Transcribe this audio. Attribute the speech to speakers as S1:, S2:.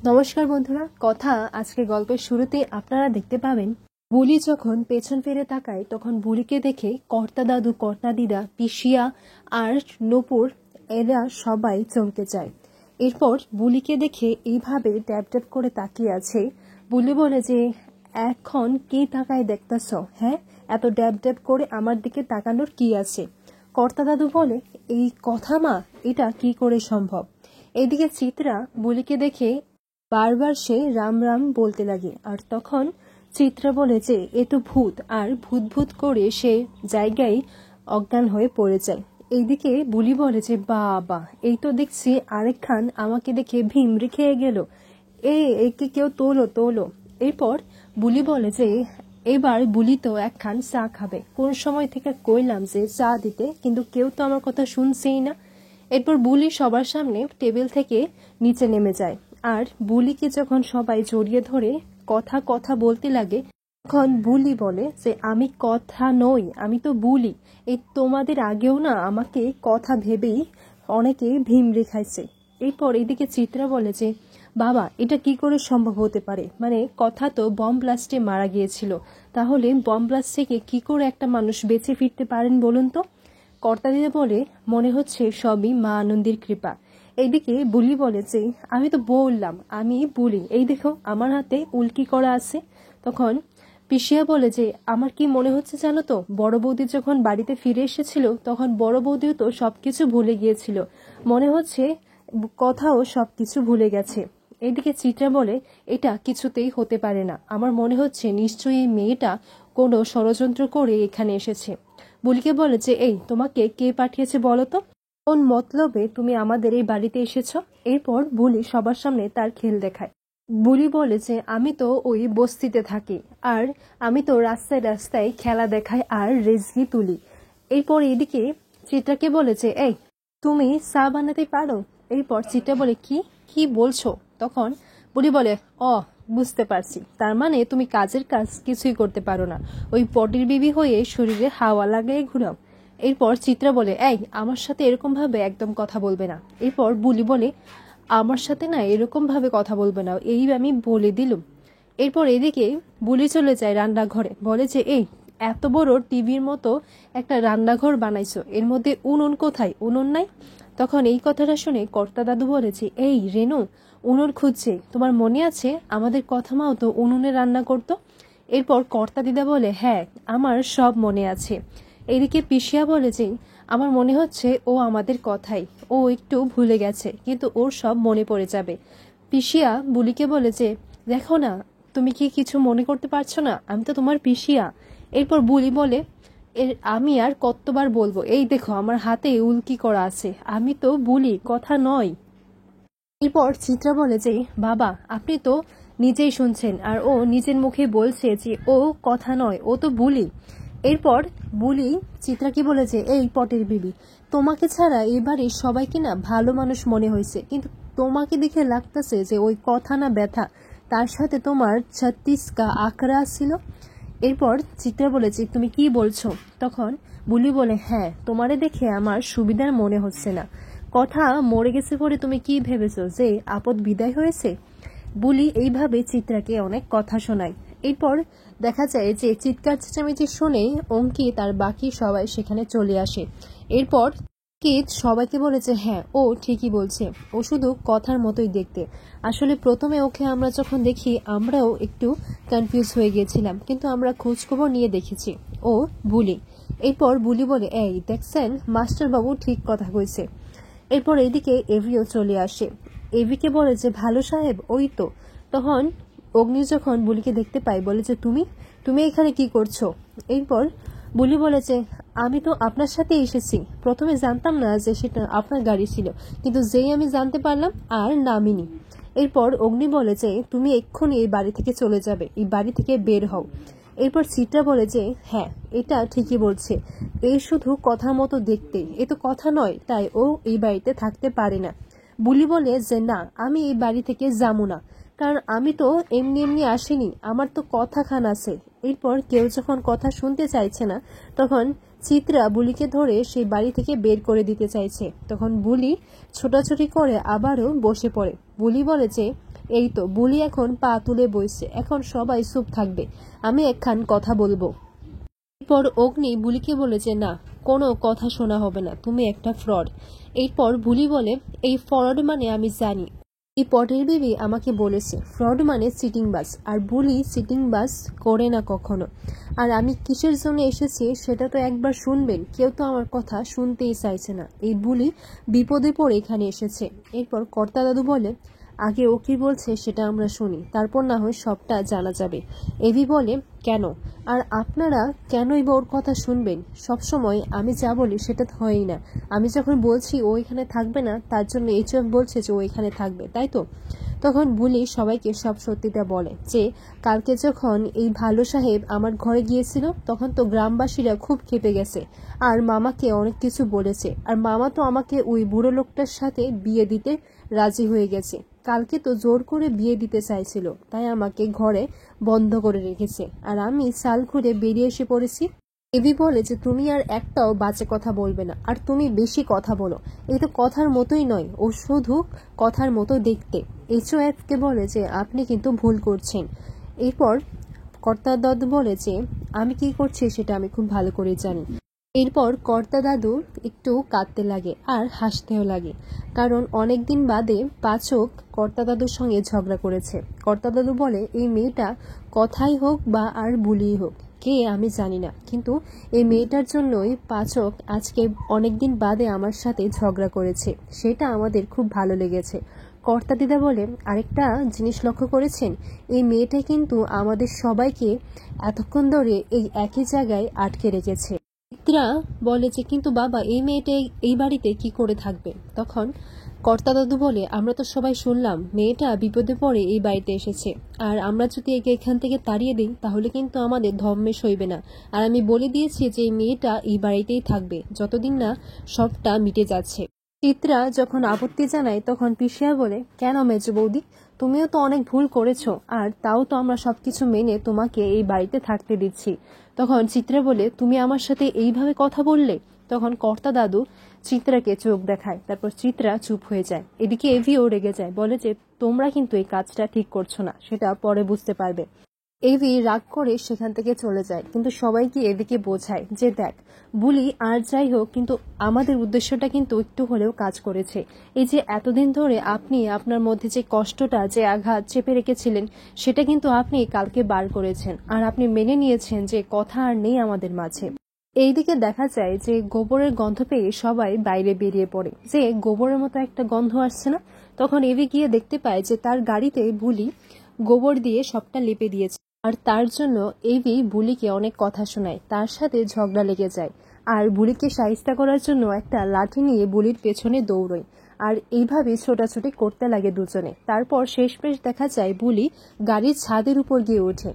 S1: নমস্কার বন্ধুরা, কথা আজকে গল্পের শুরুতেই আপনারা দেখতে পাবেন বুলি যখন পেছন ফিরে তাকায় তখন বুলিকে দেখে কর্তা দাদু, কর্তা দিদা, পিসিয়া আর নূপুর এরা সবাই চমকে যায়। এরপর বুলিকে দেখে এইভাবে ট্যাপ ট্যাপ করে তাকিয়ে আছে। বুলি বলে যে এখন কি তাকায় দেখতেছ? হ্যাঁ, এত ড্যাব ড্যাব করে আমার দিকে তাকানোর কি আছে? কর্তা দাদু বলে, এই কথা মা, এটা কি করে সম্ভব? এদিকে চিত্রা বুলিকে দেখে বারবার সে রাম রাম বলতে লাগে। আর তখন চিত্রা বলে যে এ তো ভূত, আর ভূত ভূত করে সে জায়গায় অজ্ঞান হয়ে পড়ে যায়। এইদিকে বুলি বলে যে বাবা, এই তো দেখছি আরেকখান আমাকে দেখে ভিমড়ি খেয়ে গেল, একে কেউ তোলো তোলো। এরপর বুলি বলে যে এবার বুলি তো একখান চা খাবে। কোন সময় থেকে কইলাম যে চা দিতে, কিন্তু কেউ তো আমার কথা শুনছেই না। এরপর বুলি সবার সামনে টেবিল থেকে নিচে নেমে যায়। আর বুলিকে যখন সবাই জড়িয়ে ধরে কথা কথা বলতে লাগে তখন বুলি বলে যে আমি কথা নই, আমি তো বুলি। এই তোমাদের আগেও না আমাকে কথা ভেবেই অনেকে ভিমড়ি খাইছে। এরপর এদিকে চিত্রা বলে যে বাবা, এটা কি করে সম্ভব হতে পারে? মানে কথা তো বম ব্লাস্টে মারা গিয়েছিল, তাহলে বম ব্লাস্ট থেকে কি করে একটা মানুষ বেঁচে ফিরতে পারেন বলুন তো? কর্তা দিদা বলে মনে হচ্ছে সবই মা আনন্দের কৃপা। এইদিকে বুলি বলে যে আমি তো বললাম আমি বুলি, এই দেখো আমার হাতে উল্কি করা আছে। তখন পিসিয়া বলে যে আমার কি মনে হচ্ছে জানো তো, বড় বৌদি যখন বাড়িতে ফিরে এসেছিল তখন বড় বৌদিও তো সবকিছু ভুলে গিয়েছিল, মনে হচ্ছে কথাও সবকিছু ভুলে গেছে। এদিকে চিত্রা বলে এটা কিছুতেই হতে পারে না, আমার মনে হচ্ছে নিশ্চয়ই এই মেয়েটা কোনো ষড়যন্ত্র করে এখানে এসেছে। বুলিকে বলে যে এই তোমাকে কে পাঠিয়েছে বলো তো, কোন মতলবে তুমি আমাদের এই বাড়িতে এসেছো? এরপর বুলি সবার সামনে তার খেল দেখায়। বুলি বলে যে আমি তো ওই বস্তিতে থাকি, আর আমি তো রাস্তায় রাস্তায় খেলা দেখাই আর রেজগি তুলি। এরপর এদিকে চিত্রাকে বলে যে এই তুমি চা বানাতে পারো? এরপর চিত্রা বলে কি কি বলছো? তখন বুলি বলে বুঝতে পারছি, তার মানে তুমি কাজের কাজ কিছুই করতে পারো না, ওই পটির বিবি হয়ে শরীরে হাওয়া লাগিয়ে ঘুরাও। এরপর চিত্রা বলে এই আমার সাথে এরকম ভাবে একদম কথা বলবে না। এরপর বুলি বলে আমার সাথে না এরকম ভাবে কথা বলবে না, এই আমি বলে দিলুম। এরপর এদিকে বুলি চলে যায় রান্নাঘরে, বলে যে এই এত বড় টিভির মতো একটা রান্নাঘর বানাইছো, এর মধ্যে উনুন কোথায়? উনুন নাই। তখন এই কথাটা শুনে কর্তা দাদু বলেছে এই রেনু, উনুন খুঁজছে, তোমার মনে আছে আমাদের কথা মাও তো উনুনে রান্না করতো? এরপর কর্তা দিদা বলে হ্যাঁ, আমার সব মনে আছে। এদিকে পিসিয়া বলে যে আমার মনে হচ্ছে ও আমাদের কথাই, ও একটু ভুলে গেছে, কিন্তু ওর সব মনে পড়ে যাবে। পিসিয়া বুলিকে বলে যে দেখো না, তুমি কি কিছু মনে করতে পারছো না? আমি তো তোমার পিসিয়া। এরপর বুলি বলে আমি আর কতবার বলবো, এই দেখো আমার হাতে উল্কি করা আছে, আমি তো বুলি, কথা নয়। এরপর চিত্রা বলে যে বাবা, আপনি তো নিজেই শুনছেন, আর ও নিজের মুখে বলছে যে ও কথা নয়, ও তো বুলি। এরপর বুলি চিত্রাকে বলে যে এই পটের বিবি, তোমাকে ছাড়া এবারে সবাইকে না ভালো মানুষ মনে হয়েছে, কিন্তু তোমাকে দেখে লাগতেছে যে ওই কথা না ব্যথা, তার সাথে তোমার 36 কা আঁকড়া ছিল। এরপর চিত্রা বলেছে তুমি কি বলছো? তখন বুলি বলে হ্যাঁ, তোমারে দেখে আমার সুবিধার মনে হচ্ছে না, কথা মরে গেছে পরে তুমি কি ভেবেছো যে আপদ বিদায় হয়েছে? বুলি এইভাবে চিত্রাকে অনেক কথা শোনায়। এরপর দেখা যায় যে চিৎকার চেঁচামেচি শুনে অঙ্কিত আর বাকি সবাই সেখানে চলে আসে। এরপর অঙ্কিত সবাইকে বলেছে হ্যাঁ, ও ঠিকই বলছে, ও শুধু কথার মতোই দেখতে। আসলে প্রথমে ওকে আমরা যখন দেখি আমরাও একটু কনফিউজ হয়ে গিয়েছিলাম, কিন্তু আমরা খোঁজখবর নিয়ে দেখেছি ও বুলি। এরপর বুলি বলে এই দেখছেন, মাস্টার বাবু ঠিক কথা কইছে। এরপর এদিকে এভিও চলে আসে, এভিকে বলে যে ভালো সাহেব ওই তো। তখন অগ্নি যখন বুলিকে দেখতে পায় বলে যে তুমি তুমি এখানে কি করছো? এরপর বুলি বলে যে আমি তো আপনার সাথে এসেছি, প্রথমে জানতাম না যে সেটা আপনার গাড়ি ছিল, কিন্তু যেই আমি জানতে পারলাম আর নামিনি। এরপর অগ্নি বলে যে তুমি এক্ষুনি এই বাড়ি থেকে চলে যাবে, এই বাড়ি থেকে বের হও। এরপর চিত্রা বলে যে হ্যাঁ, এটা ঠিকই বলছে, এই শুধু কথার মতো দেখতে, এ তো কথা নয়, তাই ও এই বাড়িতে থাকতে পারে না। বুলি বলে যে না, আমি এই বাড়ি থেকে যাবো না, কারণ আমি তো এমনি এমনি আসিনি, আমার তো কথা খান আছে। এরপর কেউ যখন কথা শুনতে চাইছে না তখন চিত্রা বুলিকে ধরে সেই বাড়ি থেকে বের করে দিতে চাইছে। তখন বুলি ছোটাছুটি করে আবারও বসে পড়ে। বুলি বলে যে এই তো বুলি এখন পা তুলে বইছে, এখন সবাই চুপ থাকবে, আমি একখান কথা বলবো। এরপর অগ্নি বুলিকে বলে যে না, কোনো কথা শোনা হবে না, তুমি একটা ফ্রড। এরপর বুলি বলে এই ফ্রড মানে আমি জানি, এই পটের বেবি আমাকে বলেছে ফ্রড মানে চিটিংবাজ, আর বুলি চিটিংবাজ করে না কখনো। আর আমি কিসের জন্য এসেছি সেটা তো একবার শুনবেন, কেউ তো আমার কথা শুনতেই চাইছে না, এই বুলি বিপদে পড়ে এখানে এসেছে। এরপর কর্তা দাদু বলে আগে ও কি বলছে সেটা আমরা শুনি, তারপর না হয় সবটা জানা যাবে। এভি বলে কেন, আর আপনারা কেনই বা ওর কথা শুনবেন, সবসময় আমি যা বলি সেটা তো হয়ই না, আমি যখন বলছি ও এখানে থাকবে না তার জন্য এই চোখ বলছে যে ও এখানে থাকবে, তাই তো? তখন বুলি সবাইকে সব সত্যিটা বলে যে কালকে যখন এই ভালো সাহেব আমার ঘরে গিয়েছিল তখন তো গ্রামবাসীরা খুব ক্ষেপে গেছে, আর মামাকে অনেক কিছু বলেছে, আর মামা তো আমাকে ওই বুড়ো লোকটার সাথে বিয়ে দিতে রাজি হয়ে গেছে, কালকে তো জোর করে বিয়ে দিতে চাইছিল, তাই আমাকে ঘরে বন্ধ করে রেখেছে, আর আমি সাল ঘুরে বেরিয়ে এসে পড়েছি। এবি বলে যে তুমি আর একটাও বাজে কথা বলবে না, আর তুমি বেশি কথা বলো, এই তো কথার মতোই নয়, ও শুধু কথার মতো দেখতে। এইচওএফকে বলে যে আপনি কিন্তু ভুল করছেন। এরপর কর্তা দাদু বলে যে আমি কি করছি সেটা আমি খুব ভালো করে জানি। এরপর কর্তা দাদু একটু কাঁদতে লাগে আর হাসতেও লাগে, কারণ অনেকদিন বাদে পাচক কর্তা দাদুর সঙ্গে ঝগড়া করেছে। কর্তা দাদু বলে এই মেয়েটা কথাই হোক বা আর বুলিই হোক, কে আমি জানি না, কিন্তু এই মেয়েটার জন্যই পাচক আজকে অনেকদিন বাদে আমার সাথে ঝগড়া করেছে, সেটা আমাদের খুব ভালো লেগেছে। কর্তা দিদা বলে আরেকটা জিনিস লক্ষ্য করেছেন, এই মেয়েটা কিন্তু আমাদের সবাইকে এতক্ষণ ধরে এই একই জায়গায় আটকে রেখেছে। চিত্রা বলে যে কিন্তু বাবা এই মেয়েটা এই বাড়িতে কি করে থাকবে? তখন কর্তা দাদু বলে আমরা তো সবাই শুনলাম মেয়েটা বিপদে পড়ে এই বাড়িতে এসেছে, আর আমরা যদি একে এখান থেকে তাড়িয়ে দিই তাহলে কিন্তু আমাদের ধর্মে সইবে না, আর আমি বলে দিয়েছি যে এই মেয়েটা এই বাড়িতেই থাকবে যতদিন না সবটা মিটে যাচ্ছে। চিত্রা যখন আপত্তি জানায় তখন পিসিয়া বলে কেন মেজ বৌদি, তুমিও তো অনেক ভুল করেছো, আর তাও তো আমরা সবকিছু মেনে তোমাকে এই বাড়িতে থাকতে দিচ্ছি। তখন চিত্রা বলে তুমি আমার সাথে এইভাবে কথা বললে? তখন কর্তা দাদু চিত্রাকে চোখ দেখায়, তারপর চিত্রা চুপ হয়ে যায়। এদিকে এভিও রেগে যায়, বলে যে তোমরা কিন্তু এই কাজটা ঠিক করছো না, সেটা পরে বুঝতে পারবে। এভি রাগ করে সেখান থেকে চলে যায়, কিন্তু সবাইকে এদিকে বোঝায় যে দেখ বুলি আর যাই হোক, কিন্তু আমাদের উদ্দেশ্যটা কিন্তু একটু হলেও কাজ করেছে। এই যে এতদিন ধরে আপনি আপনার মধ্যে যে কষ্টটা, যে আঘাত চেপে রেখেছিলেন, সেটা কিন্তু আপনি কালকে বার করেছেন, আর আপনি মেনে নিয়েছেন যে কথা আর নেই আমাদের মাঝে। এইদিকে দেখা যায় যে গোবরের গন্ধ পেয়ে সবাই বাইরে বেরিয়ে পড়ে, যে গোবরের মতো একটা গন্ধ আসছে না? তখন এভি গিয়ে দেখতে পায় যে তার গাড়িতে বুলি গোবর দিয়ে সবটা লেপে দিয়েছে, আর তার জন্য এভি বুলিকে অনেক কথা শোনায়, তার সাথে ঝগড়া লেগে যায়, আর বুলিকে শায়েস্তা করার জন্য একটা লাঠি নিয়ে বুলির পেছনে দৌড়য়, আর এইভাবে ছোটাছুটি করতে লাগে দুজনে। তারপর শেষমেশ দেখা যায় বুলি গাড়ির ছাদের উপর গিয়ে ওঠে।